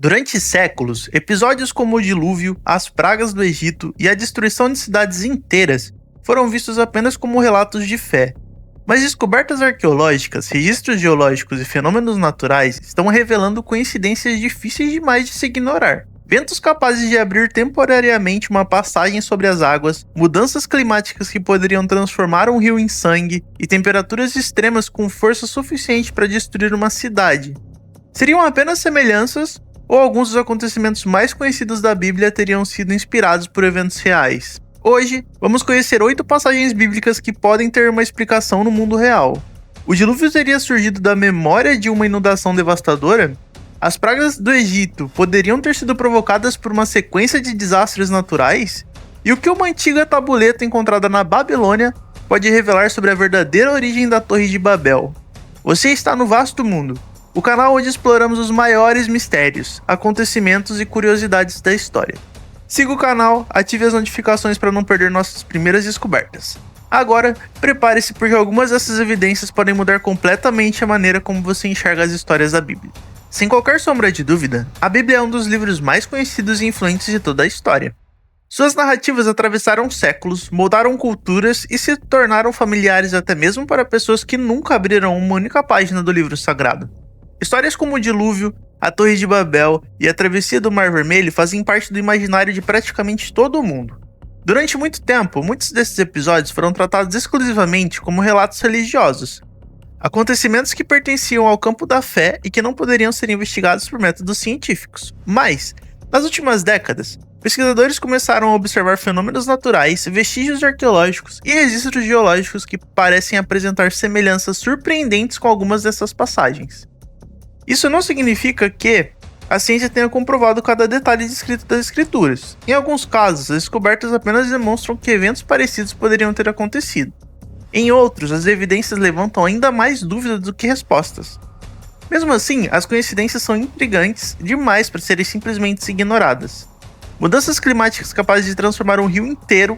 Durante séculos, episódios como o dilúvio, as pragas do Egito e a destruição de cidades inteiras foram vistos apenas como relatos de fé. Mas descobertas arqueológicas, registros geológicos e fenômenos naturais estão revelando coincidências difíceis demais de se ignorar. Ventos capazes de abrir temporariamente uma passagem sobre as águas, mudanças climáticas que poderiam transformar um rio em sangue e temperaturas extremas com força suficiente para destruir uma cidade. Seriam apenas semelhanças, ou alguns dos acontecimentos mais conhecidos da Bíblia teriam sido inspirados por eventos reais. Hoje, vamos conhecer 8 passagens bíblicas que podem ter uma explicação no mundo real. O dilúvio teria surgido da memória de uma inundação devastadora? As pragas do Egito poderiam ter sido provocadas por uma sequência de desastres naturais? E o que uma antiga tabuleta encontrada na Babilônia pode revelar sobre a verdadeira origem da Torre de Babel? Você está no Vasto Mundo, o canal onde exploramos os maiores mistérios, acontecimentos e curiosidades da história. Siga o canal, ative as notificações para não perder nossas primeiras descobertas. Agora, prepare-se porque algumas dessas evidências podem mudar completamente a maneira como você enxerga as histórias da Bíblia. Sem qualquer sombra de dúvida, a Bíblia é um dos livros mais conhecidos e influentes de toda a história. Suas narrativas atravessaram séculos, moldaram culturas e se tornaram familiares até mesmo para pessoas que nunca abriram uma única página do livro sagrado. Histórias como o dilúvio, a Torre de Babel e a travessia do Mar Vermelho fazem parte do imaginário de praticamente todo o mundo. Durante muito tempo, muitos desses episódios foram tratados exclusivamente como relatos religiosos, acontecimentos que pertenciam ao campo da fé e que não poderiam ser investigados por métodos científicos. Mas, nas últimas décadas, pesquisadores começaram a observar fenômenos naturais, vestígios arqueológicos e registros geológicos que parecem apresentar semelhanças surpreendentes com algumas dessas passagens. Isso não significa que a ciência tenha comprovado cada detalhe descrito das escrituras. Em alguns casos, as descobertas apenas demonstram que eventos parecidos poderiam ter acontecido. Em outros, as evidências levantam ainda mais dúvidas do que respostas. Mesmo assim, as coincidências são intrigantes demais para serem simplesmente ignoradas. Mudanças climáticas capazes de transformar um rio inteiro,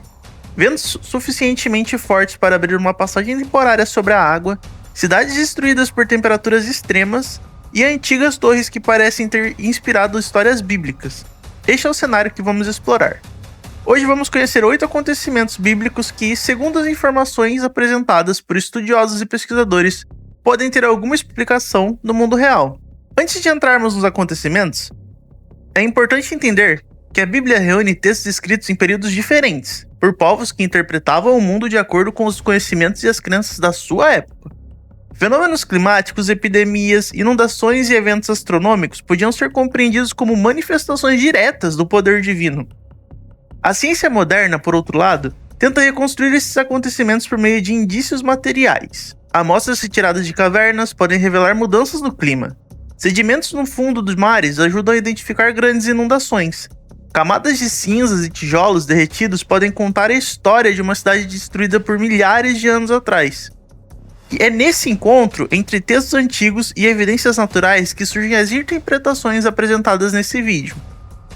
ventos suficientemente fortes para abrir uma passagem temporária sobre a água, cidades destruídas por temperaturas extremas e antigas torres que parecem ter inspirado histórias bíblicas. Este é o cenário que vamos explorar. Hoje vamos conhecer 8 acontecimentos bíblicos que, segundo as informações apresentadas por estudiosos e pesquisadores, podem ter alguma explicação no mundo real. Antes de entrarmos nos acontecimentos, é importante entender que a Bíblia reúne textos escritos em períodos diferentes, por povos que interpretavam o mundo de acordo com os conhecimentos e as crenças da sua época. Fenômenos climáticos, epidemias, inundações e eventos astronômicos podiam ser compreendidos como manifestações diretas do poder divino. A ciência moderna, por outro lado, tenta reconstruir esses acontecimentos por meio de indícios materiais. Amostras retiradas de cavernas podem revelar mudanças no clima. Sedimentos no fundo dos mares ajudam a identificar grandes inundações. Camadas de cinzas e tijolos derretidos podem contar a história de uma cidade destruída por milhares de anos atrás. E é nesse encontro entre textos antigos e evidências naturais que surgem as interpretações apresentadas nesse vídeo.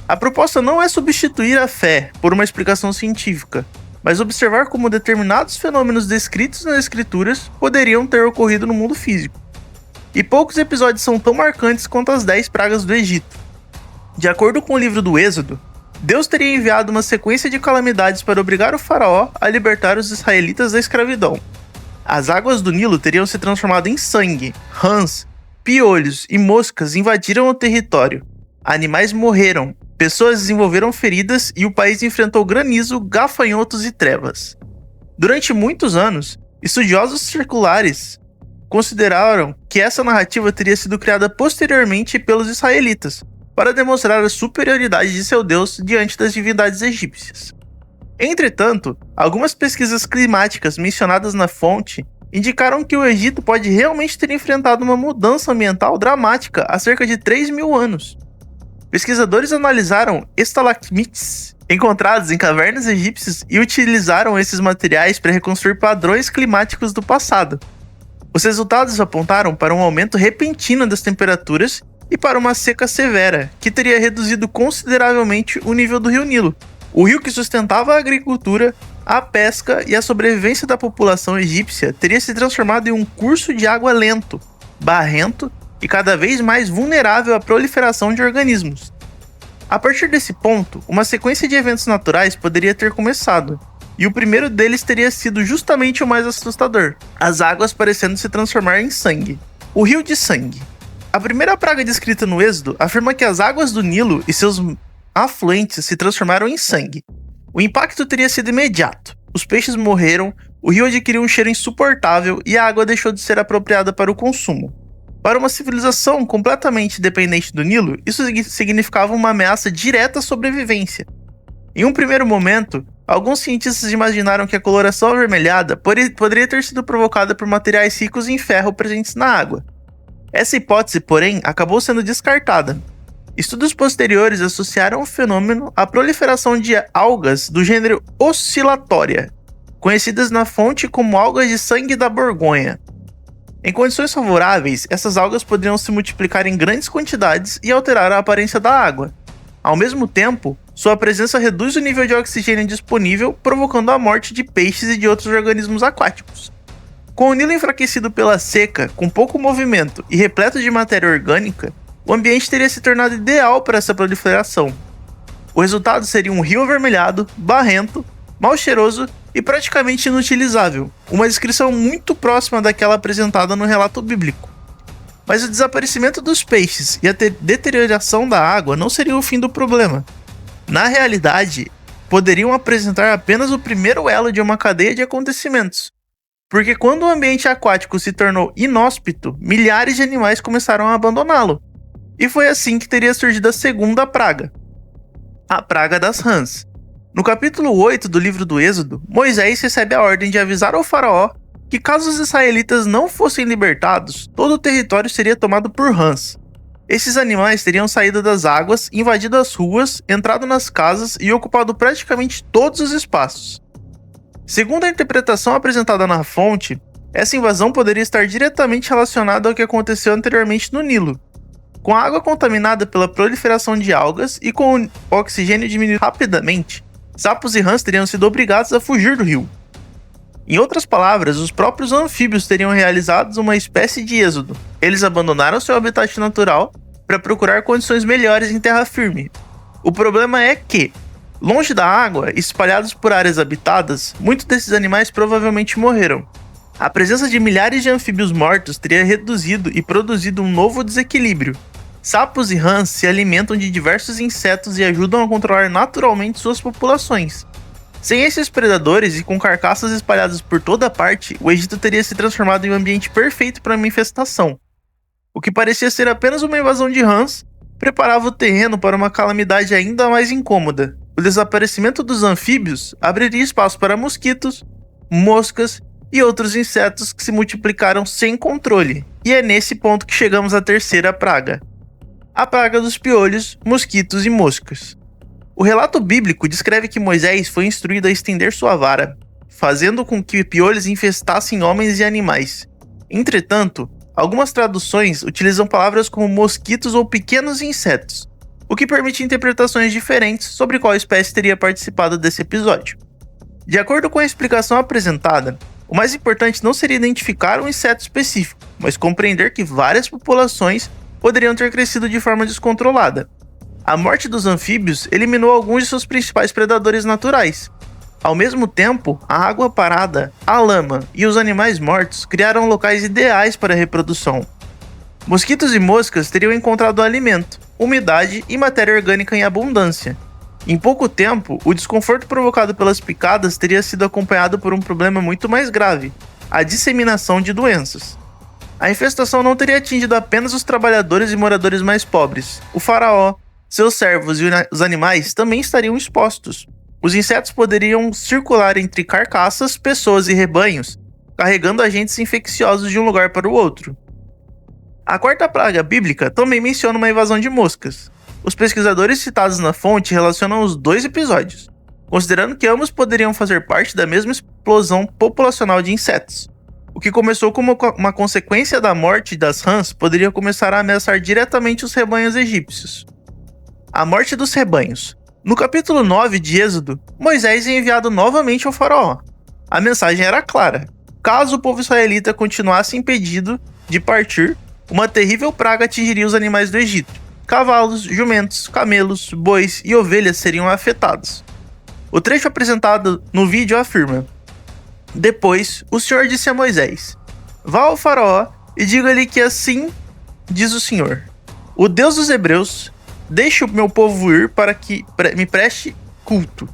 A proposta não é substituir a fé por uma explicação científica, mas observar como determinados fenômenos descritos nas escrituras poderiam ter ocorrido no mundo físico. E poucos episódios são tão marcantes quanto as 10 pragas do Egito. De acordo com o livro do Êxodo, Deus teria enviado uma sequência de calamidades para obrigar o faraó a libertar os israelitas da escravidão. As águas do Nilo teriam se transformado em sangue, rãs, piolhos e moscas invadiram o território. Animais morreram, pessoas desenvolveram feridas e o país enfrentou granizo, gafanhotos e trevas. Durante muitos anos, estudiosos seculares consideraram que essa narrativa teria sido criada posteriormente pelos israelitas, para demonstrar a superioridade de seu Deus diante das divindades egípcias. Entretanto, algumas pesquisas climáticas mencionadas na fonte indicaram que o Egito pode realmente ter enfrentado uma mudança ambiental dramática há cerca de 3.000 anos. Pesquisadores analisaram estalagmites encontrados em cavernas egípcias e utilizaram esses materiais para reconstruir padrões climáticos do passado. Os resultados apontaram para um aumento repentino das temperaturas e para uma seca severa, que teria reduzido consideravelmente o nível do rio Nilo, o rio que sustentava a agricultura, a pesca e a sobrevivência da população egípcia teria se transformado em um curso de água lento, barrento e cada vez mais vulnerável à proliferação de organismos. A partir desse ponto, uma sequência de eventos naturais poderia ter começado, e o primeiro deles teria sido justamente o mais assustador: as águas parecendo se transformar em sangue. O rio de sangue. A primeira praga descrita no Êxodo afirma que as águas do Nilo e seus afluentes se transformaram em sangue. O impacto teria sido imediato. Os peixes morreram, o rio adquiriu um cheiro insuportável e a água deixou de ser apropriada para o consumo. Para uma civilização completamente dependente do Nilo, isso significava uma ameaça direta à sobrevivência. Em um primeiro momento, alguns cientistas imaginaram que a coloração avermelhada poderia ter sido provocada por materiais ricos em ferro presentes na água. Essa hipótese, porém, acabou sendo descartada. Estudos posteriores associaram o fenômeno à proliferação de algas do gênero Oscillatória, conhecidas na fonte como algas de sangue da Borgonha. Em condições favoráveis, essas algas poderiam se multiplicar em grandes quantidades e alterar a aparência da água. Ao mesmo tempo, sua presença reduz o nível de oxigênio disponível, provocando a morte de peixes e de outros organismos aquáticos. Com o Nilo enfraquecido pela seca, com pouco movimento e repleto de matéria orgânica, o ambiente teria se tornado ideal para essa proliferação. O resultado seria um rio avermelhado, barrento, mal cheiroso e praticamente inutilizável, uma descrição muito próxima daquela apresentada no relato bíblico. Mas o desaparecimento dos peixes e a deterioração da água não seria o fim do problema. Na realidade, poderiam apresentar apenas o primeiro elo de uma cadeia de acontecimentos, porque quando o ambiente aquático se tornou inóspito, milhares de animais começaram a abandoná-lo. E foi assim que teria surgido a segunda praga, a praga das rãs. No capítulo 8 do livro do Êxodo, Moisés recebe a ordem de avisar ao faraó que caso os israelitas não fossem libertados, todo o território seria tomado por rãs. Esses animais teriam saído das águas, invadido as ruas, entrado nas casas e ocupado praticamente todos os espaços. Segundo a interpretação apresentada na fonte, essa invasão poderia estar diretamente relacionada ao que aconteceu anteriormente no Nilo. Com a água contaminada pela proliferação de algas e com o oxigênio diminuindo rapidamente, sapos e rãs teriam sido obrigados a fugir do rio. Em outras palavras, os próprios anfíbios teriam realizado uma espécie de êxodo. Eles abandonaram seu habitat natural para procurar condições melhores em terra firme. O problema é que, longe da água, espalhados por áreas habitadas, muitos desses animais provavelmente morreram. A presença de milhares de anfíbios mortos teria reduzido e produzido um novo desequilíbrio. Sapos e rãs se alimentam de diversos insetos e ajudam a controlar naturalmente suas populações. Sem esses predadores e com carcaças espalhadas por toda parte, o Egito teria se transformado em um ambiente perfeito para uma infestação. O que parecia ser apenas uma invasão de rãs, preparava o terreno para uma calamidade ainda mais incômoda. O desaparecimento dos anfíbios abriria espaço para mosquitos, moscas e outros insetos que se multiplicaram sem controle. E é nesse ponto que chegamos à terceira praga: a praga dos piolhos, mosquitos e moscas. O relato bíblico descreve que Moisés foi instruído a estender sua vara, fazendo com que piolhos infestassem homens e animais. Entretanto, algumas traduções utilizam palavras como mosquitos ou pequenos insetos, o que permite interpretações diferentes sobre qual espécie teria participado desse episódio. De acordo com a explicação apresentada, o mais importante não seria identificar um inseto específico, mas compreender que várias populações poderiam ter crescido de forma descontrolada. A morte dos anfíbios eliminou alguns de seus principais predadores naturais. Ao mesmo tempo, a água parada, a lama e os animais mortos criaram locais ideais para a reprodução. Mosquitos e moscas teriam encontrado alimento, umidade e matéria orgânica em abundância. Em pouco tempo, o desconforto provocado pelas picadas teria sido acompanhado por um problema muito mais grave: a disseminação de doenças. A infestação não teria atingido apenas os trabalhadores e moradores mais pobres. O faraó, seus servos e os animais também estariam expostos. Os insetos poderiam circular entre carcaças, pessoas e rebanhos, carregando agentes infecciosos de um lugar para o outro. A quarta praga bíblica também menciona uma invasão de moscas. Os pesquisadores citados na fonte relacionam os dois episódios, considerando que ambos poderiam fazer parte da mesma explosão populacional de insetos. O que começou como uma consequência da morte das rãs poderia começar a ameaçar diretamente os rebanhos egípcios. A morte dos rebanhos. No capítulo 9 de Êxodo, Moisés é enviado novamente ao faraó. A mensagem era clara: caso o povo israelita continuasse impedido de partir, uma terrível praga atingiria os animais do Egito. Cavalos, jumentos, camelos, bois e ovelhas seriam afetados. O trecho apresentado no vídeo afirma: Depois, o Senhor disse a Moisés: Vá ao faraó e diga-lhe que assim diz o Senhor, o Deus dos Hebreus, deixe o meu povo ir para que me preste culto.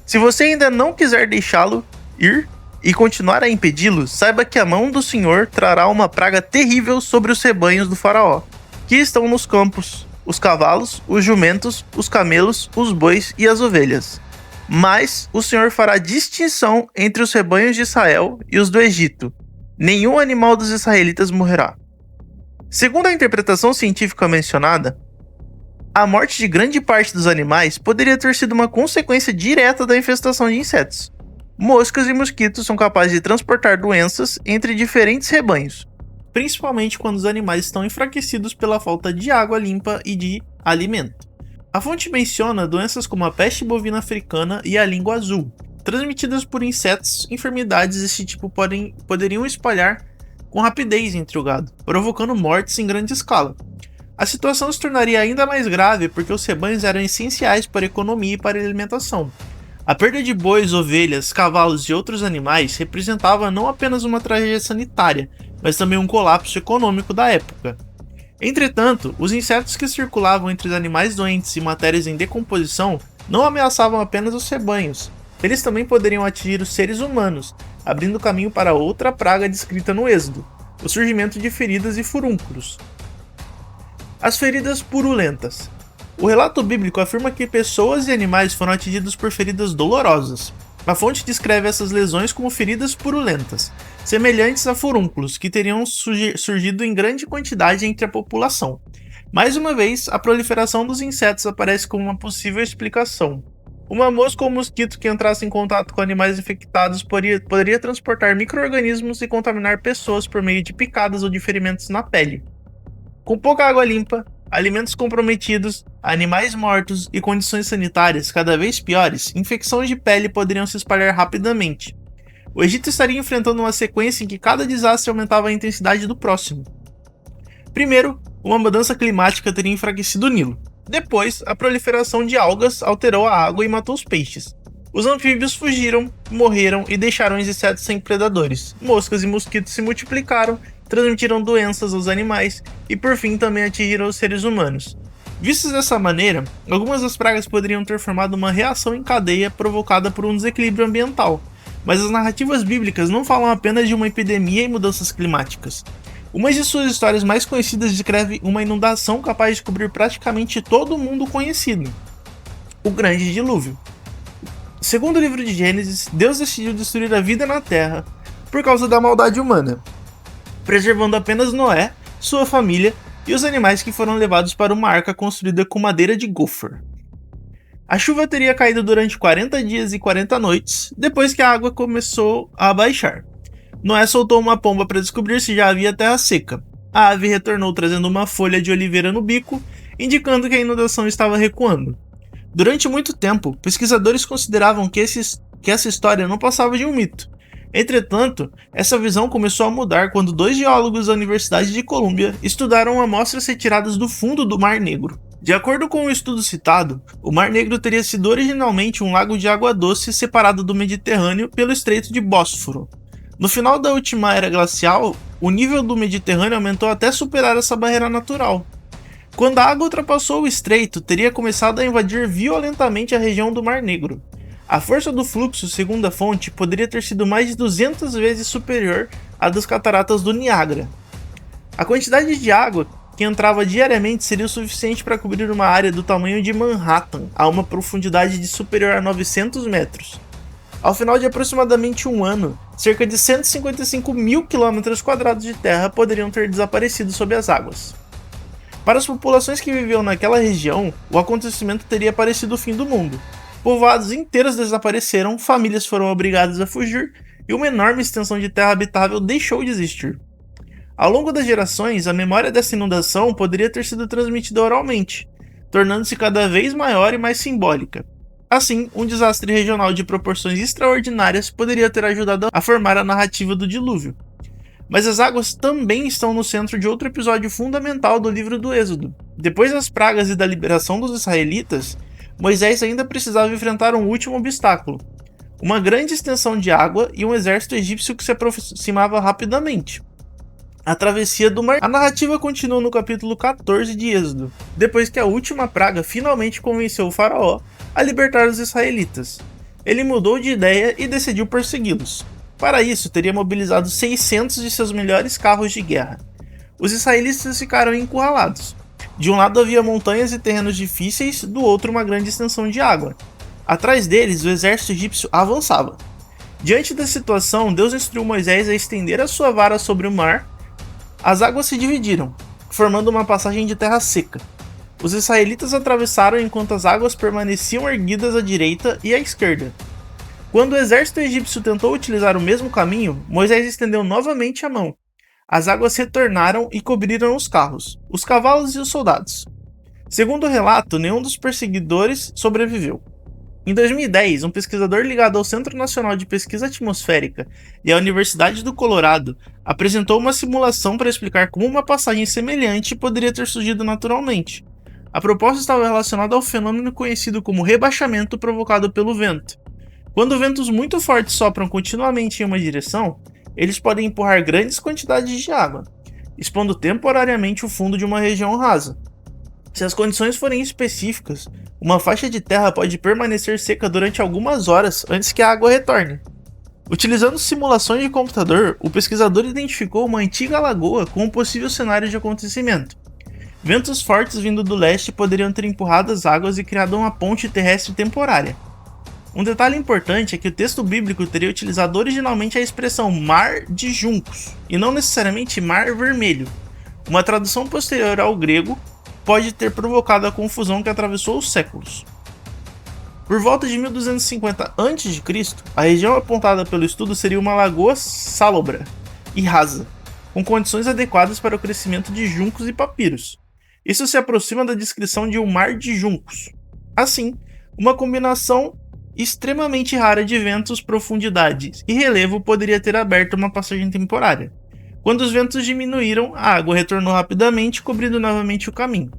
Se você ainda não quiser deixá-lo ir e continuar a impedi-lo, saiba que a mão do Senhor trará uma praga terrível sobre os rebanhos do faraó, que estão nos campos, os cavalos, os jumentos, os camelos, os bois e as ovelhas. Mas o Senhor fará distinção entre os rebanhos de Israel e os do Egito. Nenhum animal dos israelitas morrerá. Segundo a interpretação científica mencionada, a morte de grande parte dos animais poderia ter sido uma consequência direta da infestação de insetos. Moscas e mosquitos são capazes de transportar doenças entre diferentes rebanhos, principalmente quando os animais estão enfraquecidos pela falta de água limpa e de alimento. A fonte menciona doenças como a peste bovina africana e a língua azul, transmitidas por insetos. Enfermidades desse tipo poderiam espalhar com rapidez entre o gado, provocando mortes em grande escala. A situação se tornaria ainda mais grave porque os rebanhos eram essenciais para a economia e para a alimentação. A perda de bois, ovelhas, cavalos e outros animais representava não apenas uma tragédia sanitária, mas também um colapso econômico da época. Entretanto, os insetos que circulavam entre os animais doentes e matérias em decomposição não ameaçavam apenas os rebanhos. Eles também poderiam atingir os seres humanos, abrindo caminho para outra praga descrita no Êxodo, o surgimento de feridas e furúnculos. As feridas purulentas. O relato bíblico afirma que pessoas e animais foram atingidos por feridas dolorosas. A fonte descreve essas lesões como feridas purulentas, semelhantes a furúnculos que teriam surgido em grande quantidade entre a população. Mais uma vez, a proliferação dos insetos aparece como uma possível explicação. Uma mosca ou mosquito que entrasse em contato com animais infectados poderia transportar micro-organismos e contaminar pessoas por meio de picadas ou de ferimentos na pele. Com pouca água limpa, alimentos comprometidos, animais mortos e condições sanitárias cada vez piores, infecções de pele poderiam se espalhar rapidamente. O Egito estaria enfrentando uma sequência em que cada desastre aumentava a intensidade do próximo. Primeiro, uma mudança climática teria enfraquecido o Nilo. Depois, a proliferação de algas alterou a água e matou os peixes. Os anfíbios fugiram, morreram e deixaram os insetos sem predadores. Moscas e mosquitos se multiplicaram, transmitiram doenças aos animais e por fim também atingiram os seres humanos. Vistos dessa maneira, algumas das pragas poderiam ter formado uma reação em cadeia provocada por um desequilíbrio ambiental, mas as narrativas bíblicas não falam apenas de uma epidemia e mudanças climáticas. Uma de suas histórias mais conhecidas descreve uma inundação capaz de cobrir praticamente todo o mundo conhecido, o Grande Dilúvio. Segundo o livro de Gênesis, Deus decidiu destruir a vida na Terra por causa da maldade humana, preservando apenas Noé, sua família e os animais que foram levados para uma arca construída com madeira de gopher. A chuva teria caído durante 40 dias e 40 noites, depois que a água começou a baixar. Noé soltou uma pomba para descobrir se já havia terra seca. A ave retornou trazendo uma folha de oliveira no bico, indicando que a inundação estava recuando. Durante muito tempo, pesquisadores consideravam que essa história não passava de um mito. Entretanto, essa visão começou a mudar quando dois geólogos da Universidade de Colômbia estudaram amostras retiradas do fundo do Mar Negro. De acordo com o estudo citado, o Mar Negro teria sido originalmente um lago de água doce separado do Mediterrâneo pelo Estreito de Bósforo. No final da última era glacial, o nível do Mediterrâneo aumentou até superar essa barreira natural. Quando a água ultrapassou o estreito, teria começado a invadir violentamente a região do Mar Negro. A força do fluxo, segundo a fonte, poderia ter sido mais de 200 vezes superior à das cataratas do Niágara. A quantidade de água que entrava diariamente seria o suficiente para cobrir uma área do tamanho de Manhattan, a uma profundidade de superior a 900 metros. Ao final de aproximadamente um ano, cerca de 155 mil km² de terra poderiam ter desaparecido sob as águas. Para as populações que viviam naquela região, o acontecimento teria parecido o fim do mundo. Povoados inteiros desapareceram, famílias foram obrigadas a fugir e uma enorme extensão de terra habitável deixou de existir. Ao longo das gerações, a memória dessa inundação poderia ter sido transmitida oralmente, tornando-se cada vez maior e mais simbólica. Assim, um desastre regional de proporções extraordinárias poderia ter ajudado a formar a narrativa do dilúvio. Mas as águas também estão no centro de outro episódio fundamental do livro do Êxodo. Depois das pragas e da liberação dos israelitas, Moisés ainda precisava enfrentar um último obstáculo: uma grande extensão de água e um exército egípcio que se aproximava rapidamente. A travessia do mar. A narrativa continua no capítulo 14 de Êxodo, depois que a última praga finalmente convenceu o faraó a libertar os israelitas. Ele mudou de ideia e decidiu persegui-los. Para isso, teria mobilizado 600 de seus melhores carros de guerra. Os israelitas ficaram encurralados. De um lado havia montanhas e terrenos difíceis, do outro uma grande extensão de água. Atrás deles, o exército egípcio avançava. Diante da situação, Deus instruiu Moisés a estender a sua vara sobre o mar. As águas se dividiram, formando uma passagem de terra seca. Os israelitas atravessaram enquanto as águas permaneciam erguidas à direita e à esquerda. Quando o exército egípcio tentou utilizar o mesmo caminho, Moisés estendeu novamente a mão. As águas retornaram e cobriram os carros, os cavalos e os soldados. Segundo o relato, nenhum dos perseguidores sobreviveu. Em 2010, um pesquisador ligado ao Centro Nacional de Pesquisa Atmosférica e à Universidade do Colorado apresentou uma simulação para explicar como uma passagem semelhante poderia ter surgido naturalmente. A proposta estava relacionada ao fenômeno conhecido como rebaixamento provocado pelo vento. Quando ventos muito fortes sopram continuamente em uma direção, eles podem empurrar grandes quantidades de água, expondo temporariamente o fundo de uma região rasa. Se as condições forem específicas, uma faixa de terra pode permanecer seca durante algumas horas antes que a água retorne. Utilizando simulações de computador, o pesquisador identificou uma antiga lagoa com um possível cenário de acontecimento. Ventos fortes vindo do leste poderiam ter empurrado as águas e criado uma ponte terrestre temporária. Um detalhe importante é que o texto bíblico teria utilizado originalmente a expressão mar de juncos, e não necessariamente mar vermelho. Uma tradução posterior ao grego pode ter provocado a confusão que atravessou os séculos. Por volta de 1250 a.C., a região apontada pelo estudo seria uma lagoa salobre e rasa, com condições adequadas para o crescimento de juncos e papiros. Isso se aproxima da descrição de um mar de juncos. Assim, uma combinação extremamente rara de ventos, profundidades e relevo poderia ter aberto uma passagem temporária. Quando os ventos diminuíram, a água retornou rapidamente, cobrindo novamente o caminho.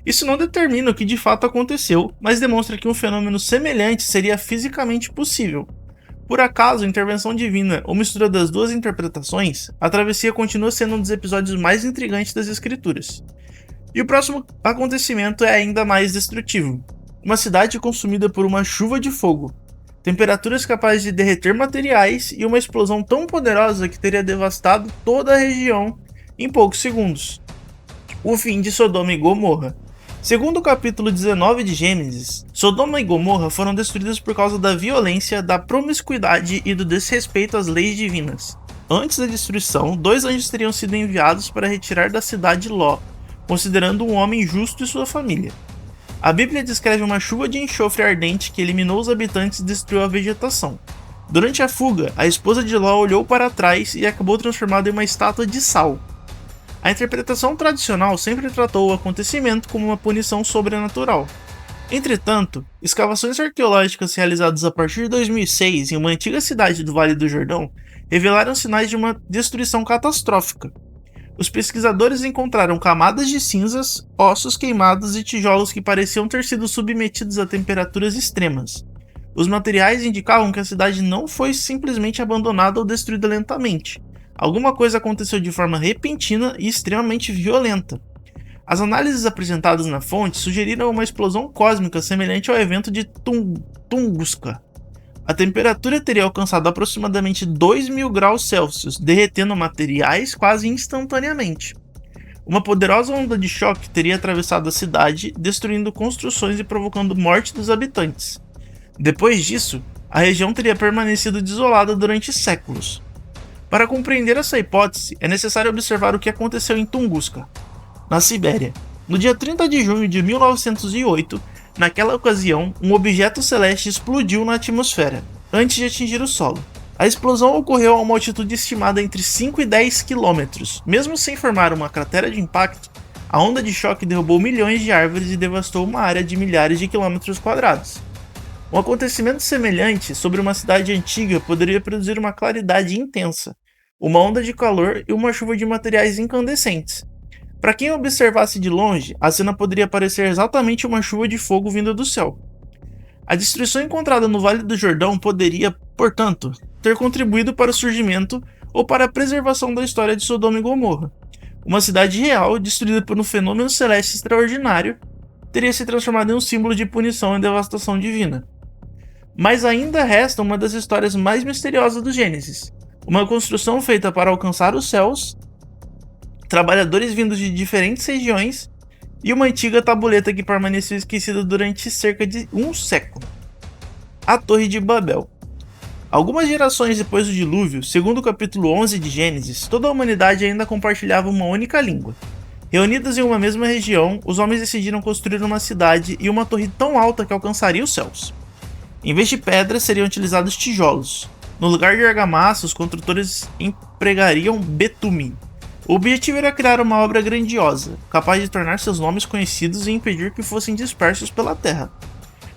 Isso não determina o que de fato aconteceu, mas demonstra que um fenômeno semelhante seria fisicamente possível. Por acaso, intervenção divina ou mistura das duas interpretações, a travessia continua sendo um dos episódios mais intrigantes das escrituras. E o próximo acontecimento é ainda mais destrutivo. Uma cidade consumida por uma chuva de fogo, temperaturas capazes de derreter materiais e uma explosão tão poderosa que teria devastado toda a região em poucos segundos. O fim de Sodoma e Gomorra. Segundo o capítulo 19 de Gênesis, Sodoma e Gomorra foram destruídas por causa da violência, da promiscuidade e do desrespeito às leis divinas. Antes da destruição, 2 anjos teriam sido enviados para retirar da cidade Ló, considerando um homem justo e sua família. A Bíblia descreve uma chuva de enxofre ardente que eliminou os habitantes e destruiu a vegetação. Durante a fuga, a esposa de Ló olhou para trás e acabou transformada em uma estátua de sal. A interpretação tradicional sempre tratou o acontecimento como uma punição sobrenatural. Entretanto, escavações arqueológicas realizadas a partir de 2006 em uma antiga cidade do Vale do Jordão revelaram sinais de uma destruição catastrófica. Os pesquisadores encontraram camadas de cinzas, ossos queimados e tijolos que pareciam ter sido submetidos a temperaturas extremas. Os materiais indicavam que a cidade não foi simplesmente abandonada ou destruída lentamente. Alguma coisa aconteceu de forma repentina e extremamente violenta. As análises apresentadas na fonte sugeriram uma explosão cósmica semelhante ao evento de Tunguska. A temperatura teria alcançado aproximadamente 2.000 graus Celsius, derretendo materiais quase instantaneamente. Uma poderosa onda de choque teria atravessado a cidade, destruindo construções e provocando morte dos habitantes. Depois disso, a região teria permanecido desolada durante séculos. Para compreender essa hipótese, é necessário observar o que aconteceu em Tunguska, na Sibéria. No dia 30 de junho de 1908, naquela ocasião, um objeto celeste explodiu na atmosfera, antes de atingir o solo. A explosão ocorreu a uma altitude estimada entre 5 e 10 km. Mesmo sem formar uma cratera de impacto, a onda de choque derrubou milhões de árvores e devastou uma área de milhares de quilômetros quadrados. Um acontecimento semelhante sobre uma cidade antiga poderia produzir uma claridade intensa. uma onda de calor e uma chuva de materiais incandescentes. Para quem observasse de longe, a cena poderia parecer exatamente uma chuva de fogo vinda do céu. A destruição encontrada no Vale do Jordão poderia, portanto, ter contribuído para o surgimento ou para a preservação da história de Sodoma e Gomorra. Uma cidade real, destruída por um fenômeno celeste extraordinário, teria se transformado em um símbolo de punição e devastação divina. Mas ainda resta uma das histórias mais misteriosas do Gênesis, uma construção feita para alcançar os céus, trabalhadores vindos de diferentes regiões e uma antiga tabuleta que permaneceu esquecida durante cerca de um século. A Torre de Babel. Algumas gerações depois do dilúvio, segundo o capítulo 11 de Gênesis, toda a humanidade ainda compartilhava uma única língua. Reunidos em uma mesma região, os homens decidiram construir uma cidade e uma torre tão alta que alcançaria os céus. Em vez de pedras, seriam utilizados tijolos. No lugar de argamassa, os construtores empregariam betume. O objetivo era criar uma obra grandiosa, capaz de tornar seus nomes conhecidos e impedir que fossem dispersos pela terra.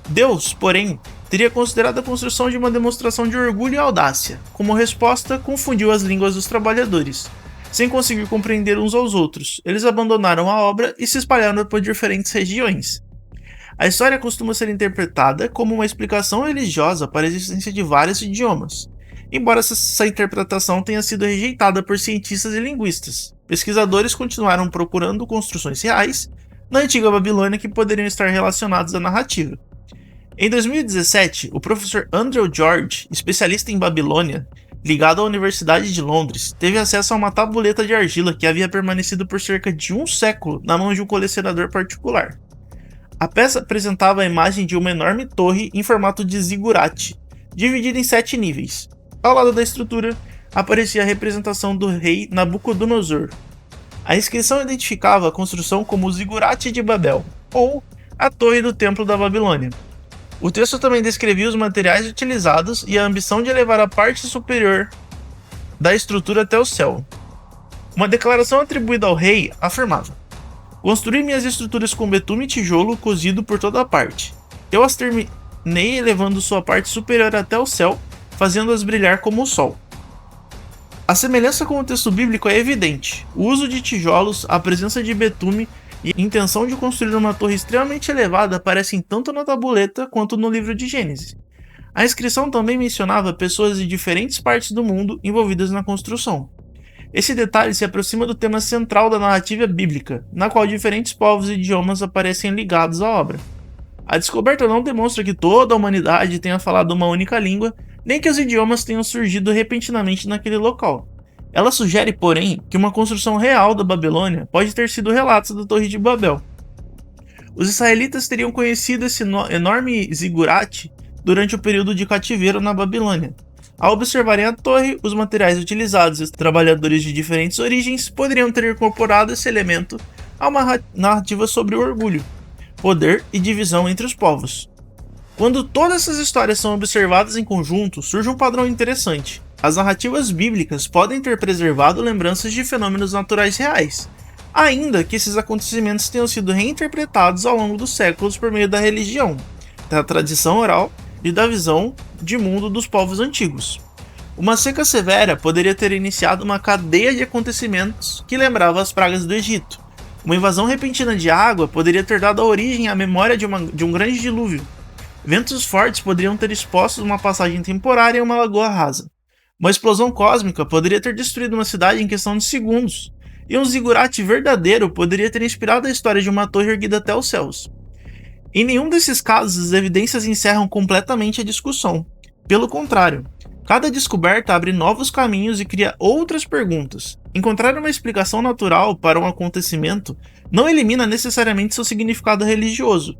Deus, porém, teria considerado a construção de uma demonstração de orgulho e audácia. Como resposta, confundiu as línguas dos trabalhadores. Sem conseguir compreender uns aos outros, eles abandonaram a obra e se espalharam por diferentes regiões. A história costuma ser interpretada como uma explicação religiosa para a existência de vários idiomas. Embora essa interpretação tenha sido rejeitada por cientistas e linguistas, pesquisadores continuaram procurando construções reais na antiga Babilônia que poderiam estar relacionadas à narrativa. Em 2017, o professor Andrew George, especialista em Babilônia, ligado à Universidade de Londres, teve acesso a uma tabuleta de argila que havia permanecido por cerca de um século na mão de um colecionador particular. A peça apresentava a imagem de uma enorme torre em formato de zigurate, dividida em 7 níveis. Ao lado da estrutura, aparecia a representação do rei Nabucodonosor. A inscrição identificava a construção como o Zigurate de Babel, ou a Torre do Templo da Babilônia. O texto também descrevia os materiais utilizados e a ambição de elevar a parte superior da estrutura até o céu. Uma declaração atribuída ao rei afirmava: "Construí minhas estruturas com betume e tijolo cozido por toda a parte. Eu as terminei elevando sua parte superior até o céu, fazendo-as brilhar como o sol." A semelhança com o texto bíblico é evidente. O uso de tijolos, a presença de betume e a intenção de construir uma torre extremamente elevada aparecem tanto na tabuleta quanto no livro de Gênesis. A inscrição também mencionava pessoas de diferentes partes do mundo envolvidas na construção. Esse detalhe se aproxima do tema central da narrativa bíblica, na qual diferentes povos e idiomas aparecem ligados à obra. A descoberta não demonstra que toda a humanidade tenha falado uma única língua, nem que os idiomas tenham surgido repentinamente naquele local. Ela sugere, porém, que uma construção real da Babilônia pode ter sido o relato da Torre de Babel. Os israelitas teriam conhecido esse enorme zigurate durante o período de cativeiro na Babilônia. Ao observarem a torre, os materiais utilizados e os trabalhadores de diferentes origens poderiam ter incorporado esse elemento a uma narrativa sobre o orgulho, poder e divisão entre os povos. Quando todas essas histórias são observadas em conjunto, surge um padrão interessante. As narrativas bíblicas podem ter preservado lembranças de fenômenos naturais reais, ainda que esses acontecimentos tenham sido reinterpretados ao longo dos séculos por meio da religião, da tradição oral e da visão de mundo dos povos antigos. Uma seca severa poderia ter iniciado uma cadeia de acontecimentos que lembrava as pragas do Egito. Uma invasão repentina de água poderia ter dado origem à memória de um grande dilúvio. Ventos fortes poderiam ter exposto uma passagem temporária em uma lagoa rasa. Uma explosão cósmica poderia ter destruído uma cidade em questão de segundos. E um zigurate verdadeiro poderia ter inspirado a história de uma torre erguida até os céus. Em nenhum desses casos, as evidências encerram completamente a discussão. Pelo contrário, cada descoberta abre novos caminhos e cria outras perguntas. Encontrar uma explicação natural para um acontecimento não elimina necessariamente seu significado religioso.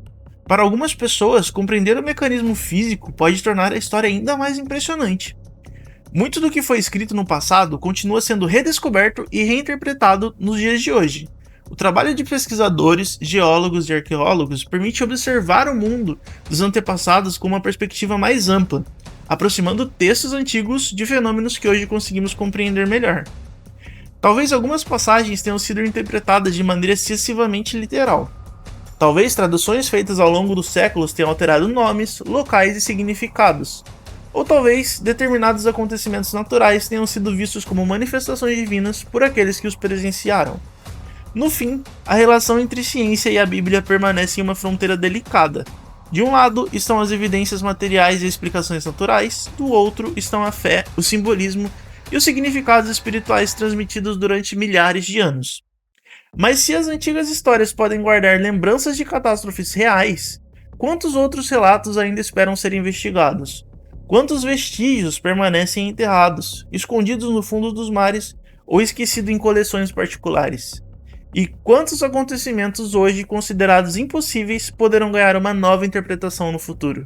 Para algumas pessoas, compreender o mecanismo físico pode tornar a história ainda mais impressionante. Muito do que foi escrito no passado continua sendo redescoberto e reinterpretado nos dias de hoje. O trabalho de pesquisadores, geólogos e arqueólogos permite observar o mundo dos antepassados com uma perspectiva mais ampla, aproximando textos antigos de fenômenos que hoje conseguimos compreender melhor. Talvez algumas passagens tenham sido interpretadas de maneira excessivamente literal. Talvez traduções feitas ao longo dos séculos tenham alterado nomes, locais e significados. Ou talvez determinados acontecimentos naturais tenham sido vistos como manifestações divinas por aqueles que os presenciaram. No fim, a relação entre ciência e a Bíblia permanece em uma fronteira delicada. De um lado estão as evidências materiais e explicações naturais, do outro estão a fé, o simbolismo e os significados espirituais transmitidos durante milhares de anos. Mas se as antigas histórias podem guardar lembranças de catástrofes reais, quantos outros relatos ainda esperam ser investigados? Quantos vestígios permanecem enterrados, escondidos no fundo dos mares ou esquecidos em coleções particulares? E quantos acontecimentos hoje considerados impossíveis poderão ganhar uma nova interpretação no futuro?